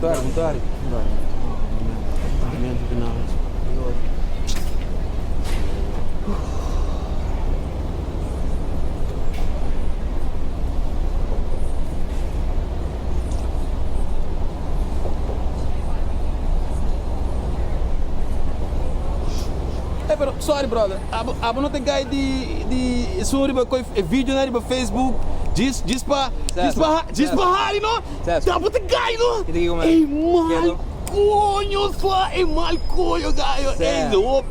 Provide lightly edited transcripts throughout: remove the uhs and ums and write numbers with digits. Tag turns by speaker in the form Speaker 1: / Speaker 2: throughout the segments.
Speaker 1: Montare.
Speaker 2: Pero sorry brother, abo não tem guy de sorry ba koi vídeo na riba Facebook, diz para hari no, abo tem guy no, ei mal coño só, ei mal coño gaio, ei op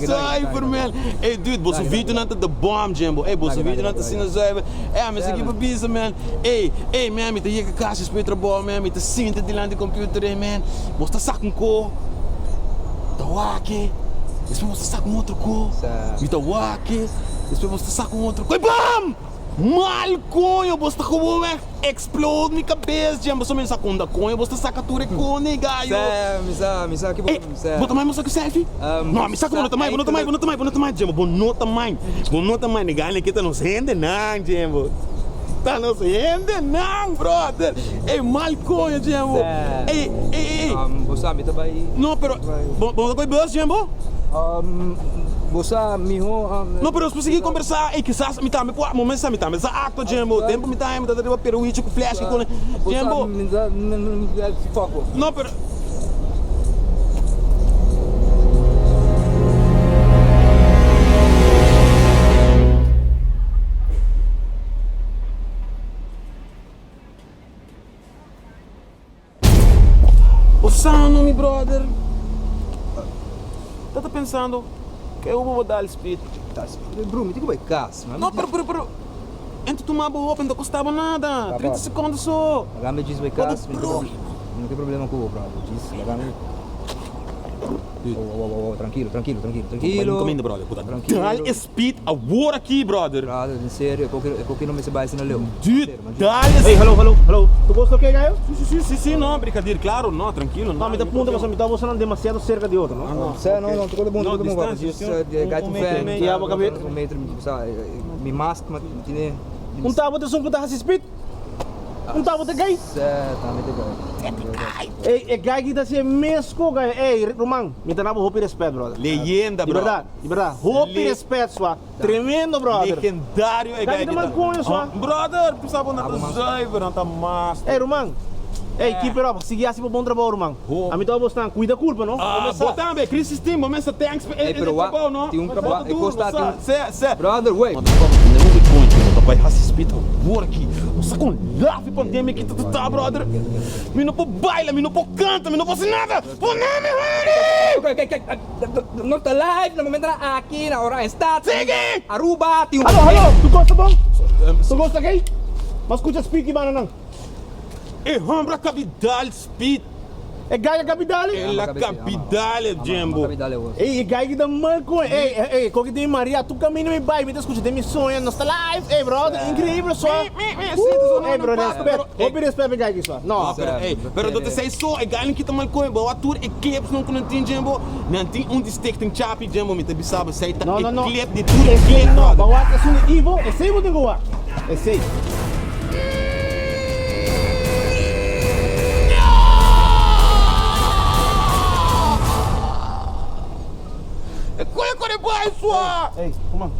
Speaker 2: cyber man, ei dude, bosso vídeo na the bomb Jumbo, ei bosso vídeo na sina cyber, mas aqui para bisa man, ei man, me te hier kaasjes met trabalho man, me te sinta de lá de computer man, bosta saco co, tá wake. Depois você saca outro co, me dá wake, depois você saca outro co, e BAM! Mal coño, você tá como explode minha cabeça, já você me saca onda coño, você saca tudo co, negaio.
Speaker 1: Me saca que
Speaker 2: bota mais, saca selfie? Não, me saca bonota mais, Jembo, bonota mais, negaio, que tá nos rende não, Jembo. Tá nos rende não, brother. Ei, mal coño, Jembo. Ei.
Speaker 1: Você me tá aí.
Speaker 2: Não, pero, bom coi bus, Jembo?
Speaker 1: Você mijo.
Speaker 2: Não, pero se conseguir conversar, quizás me tá, momento me tá, mas acto Jembo, tempo me tá, dar peruíche com flash com Jembo.
Speaker 1: Foco.
Speaker 2: Não, pero o sound, meu brother. Tá pensando que eu vou dar o speed.
Speaker 1: Bro, me diga vai casa.
Speaker 2: Não, pero. Entre tomar boa roupa não custava nada. 30 segundos só.
Speaker 1: Agame diz vai casa, não tem problema com o bro. Diz, agame. Tranquilo.
Speaker 2: Comendo, brother. Dá speed agora aqui, brother.
Speaker 1: Brother, em sério, é porque não me se vai se não leu.
Speaker 2: Dude, dá.
Speaker 3: Hey, hello. Tu gostou que Gaio?
Speaker 2: Sim, não, brincadeira, claro, não, tranquilo.
Speaker 3: Não, me dá punta, mas me dá você não demasiado cerca de outro, não?
Speaker 1: Não, todo mundo vai. Gato velho.
Speaker 3: Que aba cabelo?
Speaker 1: Um metro, me masca, mas tinha.
Speaker 3: Tava de som puta speed. Tava de Gai. É Gai que tá se mesco, Gai. Ei, Romão, me dá roupa e respeito, brother.
Speaker 2: Leyenda,
Speaker 3: de
Speaker 2: brother.
Speaker 3: verdade. Roupa e respeito, sua. Tremendo, brother.
Speaker 2: Legendário é Gai.
Speaker 3: Gai de coisa, sua.
Speaker 2: Brother, precisava não tá zaiva, não tá massa.
Speaker 3: Ei, Romão. Ei, keep it up. Siga assim para bom trabalho, Romão. A mim tá gostando. Cuida culpa, não?
Speaker 2: Botar bem, Chris Steam, momento thanks.
Speaker 1: Trabalho, não? Tem trabalho, é constante. Brother, wait.
Speaker 2: Vai assistir agora aqui. Nossa, com lave pandemia que tu tá, brother. Me não pode baila, me não pode canta, me não pode nada. Pô, não, meu
Speaker 1: Honey! Não tá live, no momento aqui na hora está.
Speaker 2: Sigue!
Speaker 1: Aruba, tem
Speaker 3: Alô, tu gosta bom? Tu gosta Gai? Mas escuta speed que não.
Speaker 2: É Rambra Capital Speed.
Speaker 3: É Gai capital?
Speaker 2: É a capital, Jembo.
Speaker 3: Ei, Gai que dá mal com. Ei, qual que tem Maria? Tu caminho me vai, me escuta, tem missões, nós tá live. Ei, brother, incrível só. Ei, brother, respeito. Roupa e respeito, Gai que só. Não,
Speaker 2: pero do te sei só, é Gai que tá mal com, boa tour, é clips não tem Jembo. Não tem destaque tem chapi Jembo, me te bisaba, sei tá.
Speaker 3: Não.
Speaker 2: Clip de tudo,
Speaker 3: é
Speaker 2: clip.
Speaker 3: Não, bawa é só Ivo, é sei você goa. É sei.
Speaker 2: Vai, sua!
Speaker 3: Ei, come on.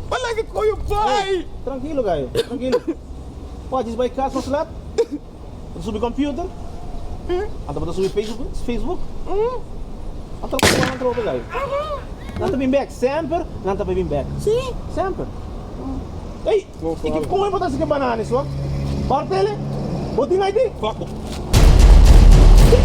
Speaker 2: Fala que coi o pai!
Speaker 3: Tranquilo, Gaio, tranquilo. Pode ir casa no celular? Subir computer? Anda para subir Facebook? Anda para subir Gaio. Não tá bem back, sempre? Não tá bem back.
Speaker 2: Sim.
Speaker 3: Sempre. Ei, e que como é botar esse banana, só? Bartele? Botinha aí?
Speaker 2: Foco.
Speaker 3: Que